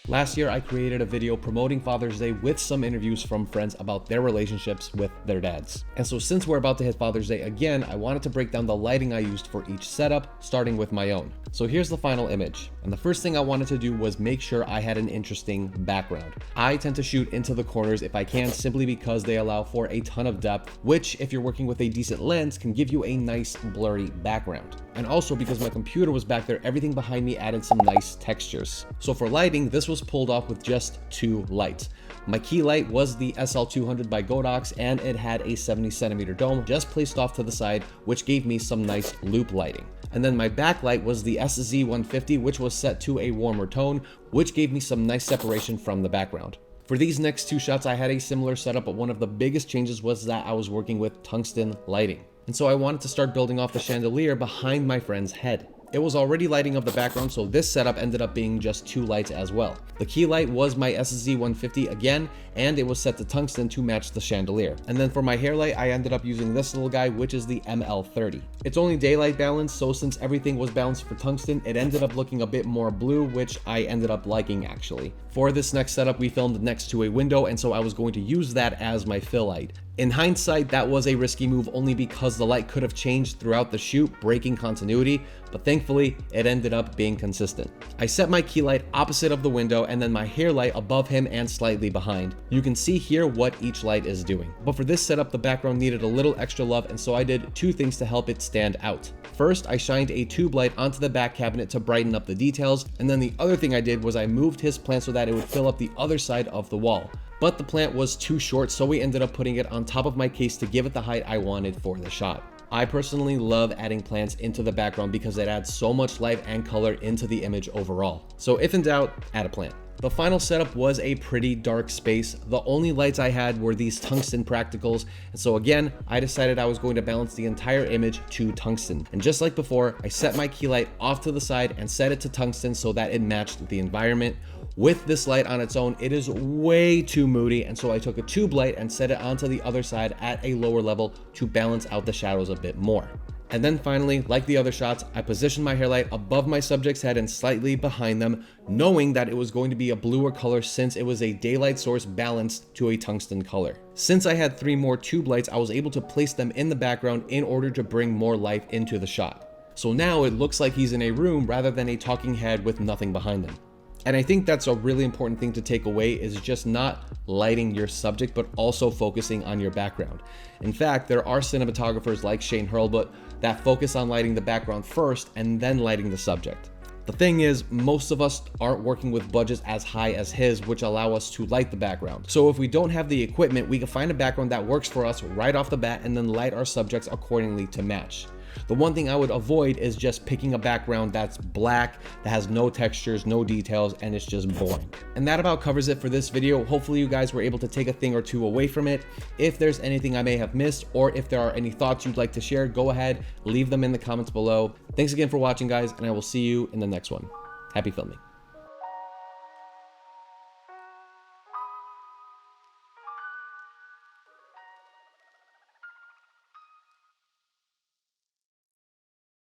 Last year, I created a video promoting Father's Day with some interviews from friends about their relationships with their dads. And so since we're about to hit Father's Day again, I wanted to break down the lighting I used for each setup, starting with my own. So here's the final image. And the first thing I wanted to do was make sure I had an interesting background. I tend to shoot into the corners if I can, simply because they allow for a ton of depth, which if you're working with a decent lens can give you a nice blurry background. And also because my computer was back there, everything behind me added some nice textures. So for lighting, this was pulled off with just 2 lights. My key light was the SL200 by Godox, and it had a 70cm dome just placed off to the side, which gave me some nice loop lighting. And then my backlight was the SZ150, which was set to a warmer tone, which gave me some nice separation from the background. For these next 2 shots, I had a similar setup, but one of the biggest changes was that I was working with tungsten lighting. And so I wanted to start building off the chandelier behind my friend's head. It was already lighting up the background, so this setup ended up being just 2 lights as well. The key light was my SZ150 again, and it was set to tungsten to match the chandelier. And then for my hair light, I ended up using this little guy, which is the ML30. It's only daylight balanced, so since everything was balanced for tungsten, it ended up looking a bit more blue, which I ended up liking actually. For this next setup, we filmed next to a window, and so I was going to use that as my fill light. In hindsight, that was a risky move only because the light could have changed throughout the shoot, breaking continuity, but thankfully, it ended up being consistent. I set my key light opposite of the window and then my hair light above him and slightly behind. You can see here what each light is doing. But for this setup, the background needed a little extra love, and so I did 2 things to help it stand out. First, I shined a tube light onto the back cabinet to brighten up the details, and then the other thing I did was I moved his plant so that it would fill up the other side of the wall. But the plant was too short, so we ended up putting it on top of my case to give it the height I wanted for the shot. I personally love adding plants into the background because it adds so much light and color into the image overall. So if in doubt, add a plant. The final setup was a pretty dark space. The only lights I had were these tungsten practicals, and so again, I decided I was going to balance the entire image to tungsten. And just like before, I set my key light off to the side and set it to tungsten so that it matched the environment. With this light on its own, it is way too moody, and so I took a tube light and set it onto the other side at a lower level to balance out the shadows a bit more. And then finally, like the other shots, I positioned my hair light above my subject's head and slightly behind them, knowing that it was going to be a bluer color since it was a daylight source balanced to a tungsten color. Since I had 3 more tube lights, I was able to place them in the background in order to bring more life into the shot. So now it looks like he's in a room rather than a talking head with nothing behind them. And I think that's a really important thing to take away, is just not lighting your subject, but also focusing on your background. In fact, there are cinematographers like Shane Hurlbut that focus on lighting the background first and then lighting the subject. The thing is, most of us aren't working with budgets as high as his, which allow us to light the background. So if we don't have the equipment, we can find a background that works for us right off the bat and then light our subjects accordingly to match. The one thing I would avoid is just picking a background that's black, that has no textures, no details, and it's just boring. And that about covers it for this video. Hopefully you guys were able to take a thing or two away from it. If there's anything I may have missed, or if there are any thoughts you'd like to share, go ahead, leave them in the comments below. Thanks again for watching, guys, and I will see you in the next one. Happy filming.